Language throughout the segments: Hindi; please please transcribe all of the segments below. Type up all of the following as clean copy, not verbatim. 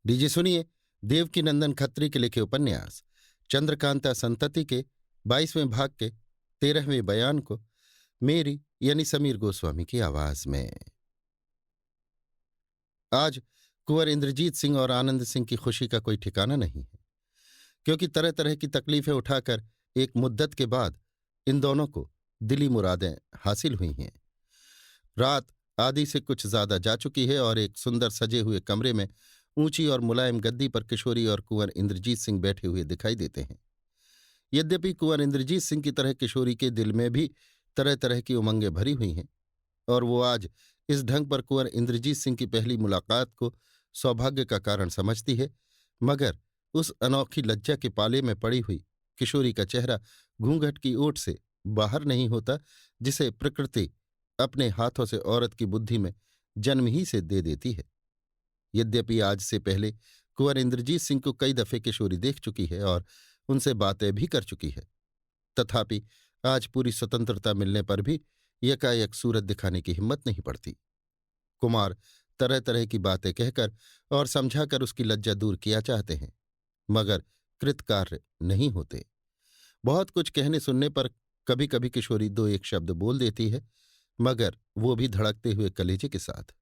लीजिए सुनिए देवकीनंदन खत्री के लिखे उपन्यास चंद्रकांता संतति के 22वें भाग के 13वें बयान को मेरी यानी समीर गोस्वामी की आवाज में। आज कुंवर इंद्रजीत सिंह और आनंद सिंह की खुशी का कोई ठिकाना नहीं है, क्योंकि तरह तरह की तकलीफें उठाकर एक मुद्दत के बाद इन दोनों को दिली मुरादें हासिल हुई हैं। रात आदि से कुछ ज्यादा जा चुकी है और एक सुंदर सजे हुए कमरे में ऊंची और मुलायम गद्दी पर किशोरी और कुंवर इंद्रजीत सिंह बैठे हुए दिखाई देते हैं। यद्यपि कुंवर इंद्रजीत सिंह की तरह किशोरी के दिल में भी तरह तरह की उमंगें भरी हुई हैं और वो आज इस ढंग पर कुंवर इंद्रजीत सिंह की पहली मुलाकात को सौभाग्य का कारण समझती है, मगर उस अनोखी लज्जा के पाले में पड़ी हुई किशोरी का चेहरा घूंघट की ओट से बाहर नहीं होता, जिसे प्रकृति अपने हाथों से औरत की बुद्धि में जन्म ही से दे देती है। यद्यपि आज से पहले कुंवर इंद्रजीत सिंह को कई दफे किशोरी देख चुकी है और उनसे बातें भी कर चुकी है, तथापि आज पूरी स्वतंत्रता मिलने पर भी यकायक सूरत दिखाने की हिम्मत नहीं पड़ती। कुमार तरह तरह की बातें कहकर और समझाकर उसकी लज्जा दूर किया चाहते हैं, मगर कृतकार्य नहीं होते। बहुत कुछ कहने सुनने पर कभी कभी किशोरी दो एक शब्द बोल देती है, मगर वो भी धड़कते हुए कलेजे के साथ।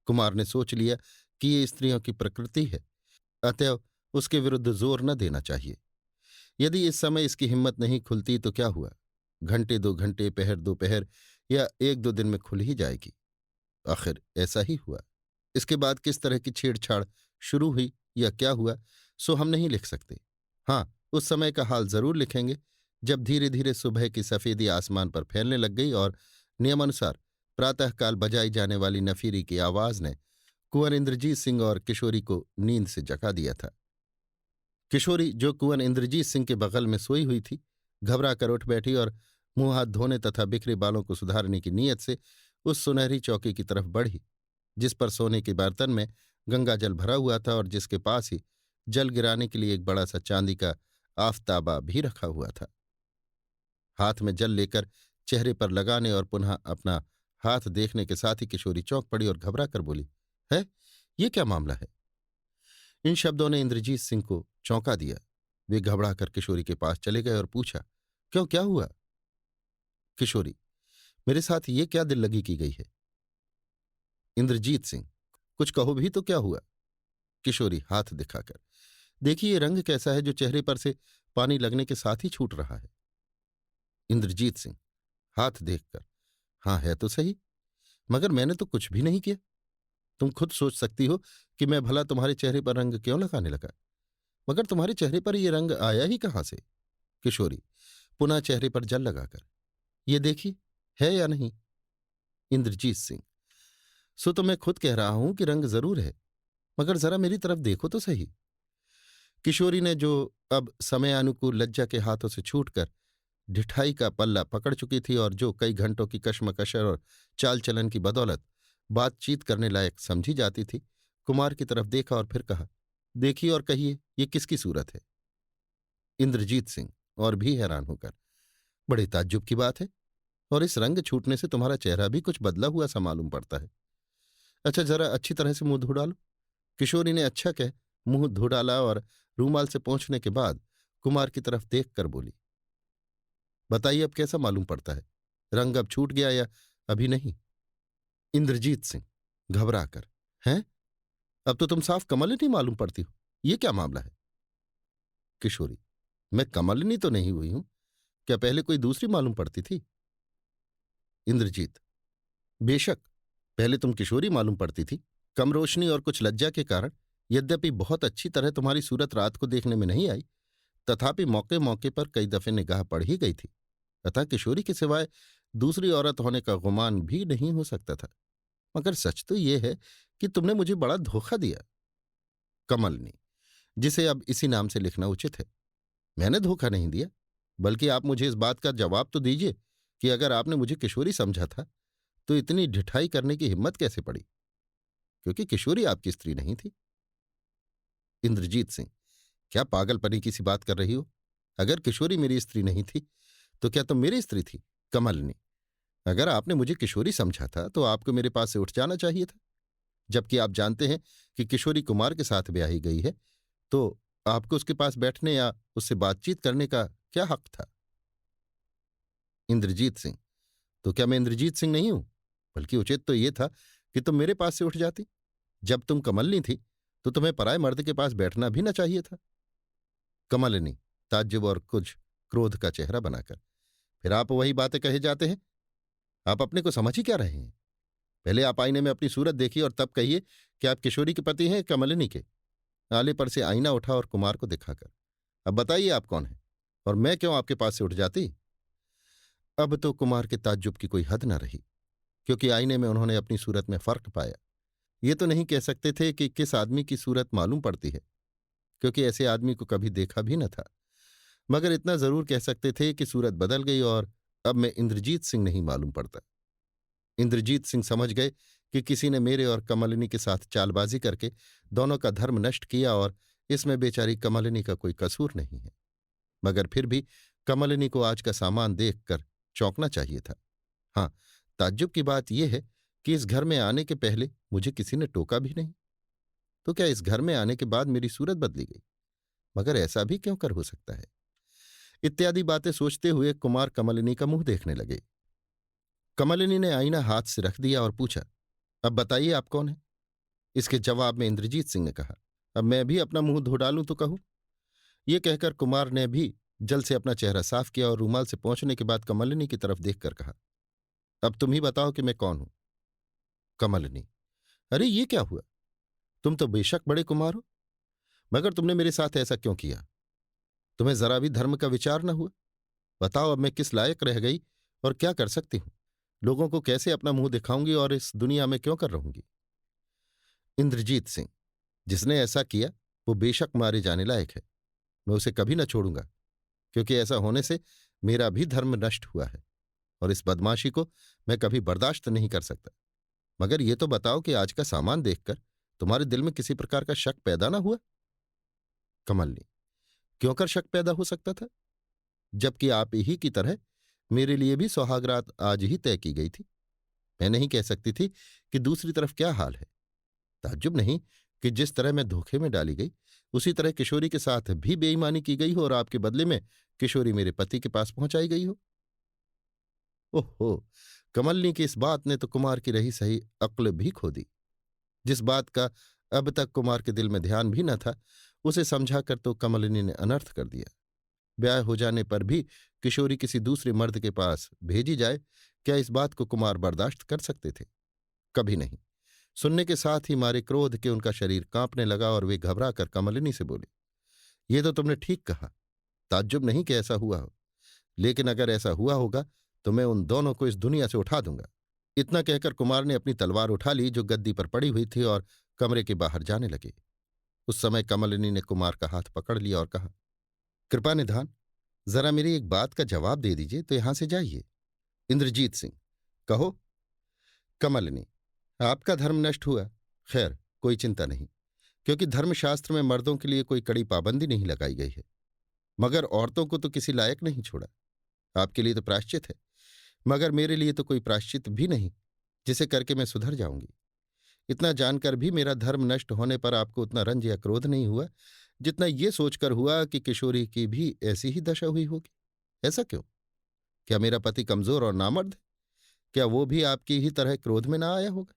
कुमार ने सोच लिया कि ये स्त्रियों की प्रकृति है, अतएव उसके विरुद्ध जोर न देना चाहिए। यदि इस समय इसकी हिम्मत नहीं खुलती तो क्या हुआ, घंटे दो घंटे, पहर दोपहर या एक दो दिन में खुल ही जाएगी। आखिर ऐसा ही हुआ। इसके बाद किस तरह की छेड़छाड़ शुरू हुई या क्या हुआ सो हम नहीं लिख सकते। हाँ, उस समय का हाल जरूर लिखेंगे जब धीरे धीरे सुबह की सफेदी आसमान पर फैलने लग गई और नियमानुसार प्रातःकाल बजाई जाने वाली नफीरी की आवाज ने कुंवर इंद्रजीत सिंह और किशोरी को नींद से जगा दिया था। किशोरी, जो कुंवर इंद्रजीत सिंह के बगल में सोई हुई थी, घबरा कर उठ बैठी और मुंह हाथ धोने तथा बिखरे बालों को सुधारने की नीयत से उस सुनहरी चौकी की तरफ बढ़ी जिस पर सोने के बर्तन में गंगा जल भरा हुआ था और जिसके पास ही जल गिराने के लिए एक बड़ा सा चांदी का आफताबा भी रखा हुआ था। हाथ में जल लेकर चेहरे पर लगाने और पुनः अपना हाथ देखने के साथ ही किशोरी चौंक पड़ी और घबरा कर बोली, है, ये क्या मामला है? इन शब्दों ने इंद्रजीत सिंह को चौंका दिया। वे घबरा कर किशोरी के पास चले गए और पूछा, क्यों, क्या हुआ? किशोरी, मेरे साथ ये क्या दिल लगी की गई है? इंद्रजीत सिंह, कुछ कहो भी तो, क्या हुआ? किशोरी हाथ दिखाकर, देखिए ये रंग कैसा है जो चेहरे पर से पानी लगने के साथ ही छूट रहा है। इंद्रजीत सिंह हाथ देखकर, हाँ है तो सही, मगर मैंने तो कुछ भी नहीं किया। तुम खुद सोच सकती हो कि मैं भला तुम्हारे चेहरे पर रंग क्यों लगाने लगा, मगर तुम्हारे चेहरे पर यह रंग आया ही कहां से? किशोरी पुनः चेहरे पर जल लगाकर, ये देखिए है या नहीं? इंद्रजीत सिंह, सो तो मैं खुद कह रहा हूं कि रंग जरूर है, मगर जरा मेरी तरफ देखो तो सही। किशोरी ने, जो अब समयानुकूल लज्जा के हाथों से छूटकर ढिठाई का पल्ला पकड़ चुकी थी और जो कई घंटों की कशमकश और चाल चलन की बदौलत बातचीत करने लायक समझी जाती थी, कुमार की तरफ देखा और फिर कहा, देखिए और कहिए ये किसकी सूरत है? इंद्रजीत सिंह और भी हैरान होकर, बड़े ताज्जुब की बात है, और इस रंग छूटने से तुम्हारा चेहरा भी कुछ बदला हुआ सा मालूम पड़ता है। अच्छा, जरा अच्छी तरह से मुंह धो डालो। किशोरी ने अच्छा कह मुंह धो डाला और रूमाल से पोंछने के बाद कुमार की तरफ देख कर बोली, बताइए अब कैसा मालूम पड़ता है? रंग अब छूट गया या अभी नहीं? इंद्रजीत सिंह घबरा कर, हैं, अब तो तुम साफ कमलिनी मालूम पड़ती हो, ये क्या मामला है? किशोरी, मैं कमलिनी तो नहीं हुई हूं, क्या पहले कोई दूसरी मालूम पड़ती थी? इंद्रजीत, बेशक पहले तुम किशोरी मालूम पड़ती थी, कम रोशनी और कुछ लज्जा के कारण। यद्यपि बहुत अच्छी तरह तुम्हारी सूरत रात को देखने में नहीं आई, तथापि मौके मौके पर कई दफे निगाह पड़ ही गई थी, अतः किशोरी के सिवाय दूसरी औरत होने का गुमान भी नहीं हो सकता था। मगर सच तो यह है कि तुमने मुझे बड़ा धोखा दिया। कमलनी, जिसे अब इसी नाम से लिखना उचित है। मैंने धोखा नहीं दिया, बल्कि आप मुझे इस बात का जवाब तो दीजिए कि अगर आपने मुझे किशोरी समझा था तो इतनी ढिठाई करने की हिम्मत कैसे पड़ी, क्योंकि किशोरी आपकी स्त्री नहीं थी। इंद्रजीत सिंह, क्या पागलपनी की सी बात कर रही हो? अगर किशोरी मेरी स्त्री नहीं थी तो क्या तुम मेरी स्त्री थी? कमलनी, अगर आपने मुझे किशोरी समझा था तो आपको मेरे पास से उठ जाना चाहिए था। जबकि आप जानते हैं कि किशोरी कुमार के साथ ब्याही गई है, तो आपको उसके पास बैठने या उससे बातचीत करने का क्या हक था? इंद्रजीत सिंह: तो क्या मैं इंद्रजीत सिंह नहीं हूं? बल्कि उचित तो ये था कि तुम मेरे पास से उठ जाती। जब तुम कमलनी थी तो तुम्हें पराये मर्द के पास बैठना भी न चाहिए था। कमलिनी ताज्जुब और कुछ क्रोध का चेहरा बनाकर: फिर आप वही बातें कहे जाते हैं। आप अपने को समझ ही क्या रहे हैं? पहले आप आईने में अपनी सूरत देखिए और तब कहिए कि आप किशोरी के पति हैं कमलिनी के। आले पर से आईना उठा और कुमार को दिखाकर: अब बताइए आप कौन हैं और मैं क्यों आपके पास से उठ जाती? अब तो कुमार के ताज्जुब की कोई हद न रही, क्योंकि आईने में उन्होंने अपनी सूरत में फर्क पाया। ये तो नहीं कह सकते थे कि किस आदमी की सूरत मालूम पड़ती है, क्योंकि ऐसे आदमी को कभी देखा भी न था। मगर इतना जरूर कह सकते थे कि सूरत बदल गई और अब मैं इंद्रजीत सिंह नहीं मालूम पड़ता। इंद्रजीत सिंह समझ गए कि किसी ने मेरे और कमलिनी के साथ चालबाजी करके दोनों का धर्म नष्ट किया और इसमें बेचारी कमलिनी का कोई कसूर नहीं है। मगर फिर भी कमलिनी को आज का सामान देखकर चौंकना चाहिए था। हाँ, ताज्जुब की बात यह है कि इस घर में आने के पहले मुझे किसी ने टोका भी नहीं, तो क्या इस घर में आने के बाद मेरी सूरत बदली गई? मगर ऐसा भी क्यों कर हो सकता है? इत्यादि बातें सोचते हुए कुमार कमलिनी का मुंह देखने लगे। कमलिनी ने आईना हाथ से रख दिया और पूछा: अब बताइए आप कौन हैं? इसके जवाब में इंद्रजीत सिंह ने कहा: अब मैं भी अपना मुंह धो डालूं तो कहूं? ये कहकर कुमार ने भी जल से अपना चेहरा साफ किया और रूमाल से पोंछने के बाद कमलिनी की तरफ देखकर कहा: अब तुम ही बताओ कि मैं कौन हूं? कमलिनी: अरे ये क्या हुआ? तुम तो बेशक बड़े कुमार हो, मगर तुमने मेरे साथ ऐसा क्यों किया? तुम्हें जरा भी धर्म का विचार न हुआ? बताओ, अब मैं किस लायक रह गई और क्या कर सकती हूं? लोगों को कैसे अपना मुंह दिखाऊंगी और इस दुनिया में क्यों कर रहूंगी? इंद्रजीत सिंह: जिसने ऐसा किया वो बेशक मारे जाने लायक है। मैं उसे कभी न छोड़ूंगा, क्योंकि ऐसा होने से मेरा भी धर्म नष्ट हुआ है और इस बदमाशी को मैं कभी बर्दाश्त नहीं कर सकता। मगर ये तो बताओ कि आज का सामान देखकर तुम्हारे दिल में किसी प्रकार का शक पैदा ना हुआ? कमलनी: क्यों कर शक पैदा हो सकता था, जबकि आप ही की तरह मेरे लिए भी सुहागरात आज ही तय की गई थी। मैं नहीं कह सकती थी कि दूसरी तरफ क्या हाल है। ताज्जुब नहीं कि जिस तरह मैं धोखे में डाली गई, उसी तरह किशोरी के साथ भी बेईमानी की गई हो और आपके बदले में किशोरी मेरे पति के पास पहुंचाई गई हो। ओहो! कमलनी की इस बात ने तो कुमार की रही सही अक्ल भी खो दी। जिस बात का अब तक कुमार के दिल में ध्यान भी न था, उसे समझाकर तो कमलिनी ने अनर्थ कर दिया। ब्याह हो जाने पर भी किशोरी किसी दूसरे मर्द के पास भेजी जाए, क्या इस बात को कुमार बर्दाश्त कर सकते थे? कभी नहीं। सुनने के साथ ही मारे क्रोध के उनका शरीर कांपने लगा और वे घबरा कर कमलिनी से बोले: ये तो तुमने ठीक कहा, ताज्जुब नहीं कि ऐसा हुआ हो, लेकिन अगर ऐसा हुआ होगा तो मैं उन दोनों को इस दुनिया से उठा दूंगा। इतना कहकर कुमार ने अपनी तलवार उठा ली जो गद्दी पर पड़ी हुई थी और कमरे के बाहर जाने लगे। उस समय कमलिनी ने कुमार का हाथ पकड़ लिया और कहा: कृपा निधान, जरा मेरी एक बात का जवाब दे दीजिए तो यहां से जाइए। इंद्रजीत सिंह: कहो। कमलिनी: आपका धर्म नष्ट हुआ, खैर कोई चिंता नहीं, क्योंकि धर्मशास्त्र में मर्दों के लिए कोई कड़ी पाबंदी नहीं लगाई गई है, मगर औरतों को तो किसी लायक नहीं छोड़ा। आपके लिए तो प्रायश्चित है, मगर मेरे लिए तो कोई प्रायश्चित भी नहीं जिसे करके मैं सुधर जाऊंगी। इतना जानकर भी मेरा धर्म नष्ट होने पर आपको उतना रंज या क्रोध नहीं हुआ जितना ये सोचकर हुआ कि किशोरी की भी ऐसी ही दशा हुई होगी। ऐसा क्यों? क्या मेरा पति कमजोर और नामर्द है? क्या वो भी आपकी ही तरह क्रोध में ना आया होगा?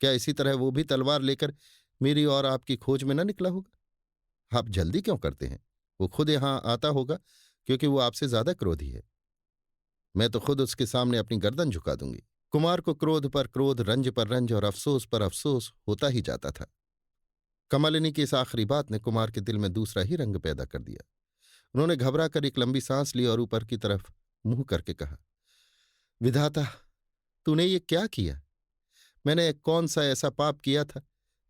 क्या इसी तरह वो भी तलवार लेकर मेरी और आपकी खोज में न निकला होगा? आप जल्दी क्यों करते हैं? वो खुद यहां आता होगा, क्योंकि वो आपसे ज्यादा क्रोधी है। मैं तो खुद उसके सामने अपनी गर्दन झुका दूंगी। कुमार को क्रोध पर क्रोध, रंज पर रंज और अफसोस पर अफसोस होता ही जाता था। कमलिनी की इस आखिरी बात ने कुमार के दिल में दूसरा ही रंग पैदा कर दिया। उन्होंने घबरा कर एक लंबी सांस ली और ऊपर की तरफ मुंह करके कहा: विधाता, तूने ये क्या किया? मैंने कौन सा ऐसा पाप किया था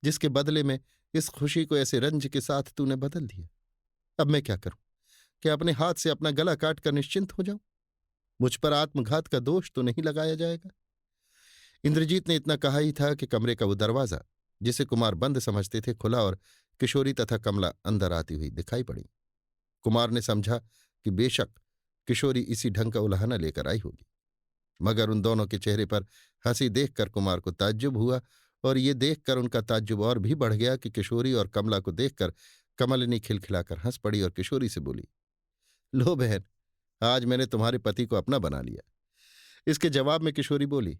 जिसके बदले में इस खुशी को ऐसे रंज के साथ तूने बदल दिया? अब मैं क्या करूं? क्या अपने हाथ से अपना गला काट कर निश्चिंत हो जाऊं? मुझ पर आत्मघात का दोष तो नहीं लगाया जाएगा? इंद्रजीत ने इतना कहा ही था कि कमरे का वो दरवाजा, जिसे कुमार बंद समझते थे, खुला और किशोरी तथा कमला अंदर आती हुई दिखाई पड़ी। कुमार ने समझा कि बेशक किशोरी इसी ढंग का उल्हाना लेकर आई होगी, मगर उन दोनों के चेहरे पर हंसी देखकर कुमार को ताज्जुब हुआ और ये देखकर उनका ताज्जुब और भी बढ़ गया कि किशोरी और कमला को देखकर कमलिनी खिलखिलाकर हंस पड़ी और किशोरी से बोली, लो बहन, आज मैंने तुम्हारे पति को अपना बना लिया। इसके जवाब में किशोरी बोली,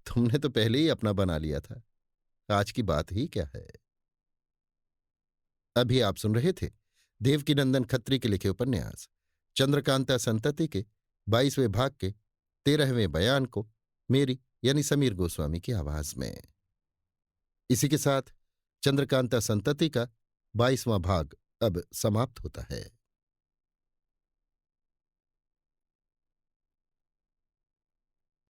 तुमने तो पहले ही अपना बना लिया था, आज की बात ही क्या है। अभी आप सुन रहे थे देवकीनंदन खत्री के लिखे उपन्यास चंद्रकांता संतति के 22वें भाग के 13वें बयान को मेरी यानी समीर गोस्वामी की आवाज में। इसी के साथ चंद्रकांता संतति का 22वां भाग अब समाप्त होता है।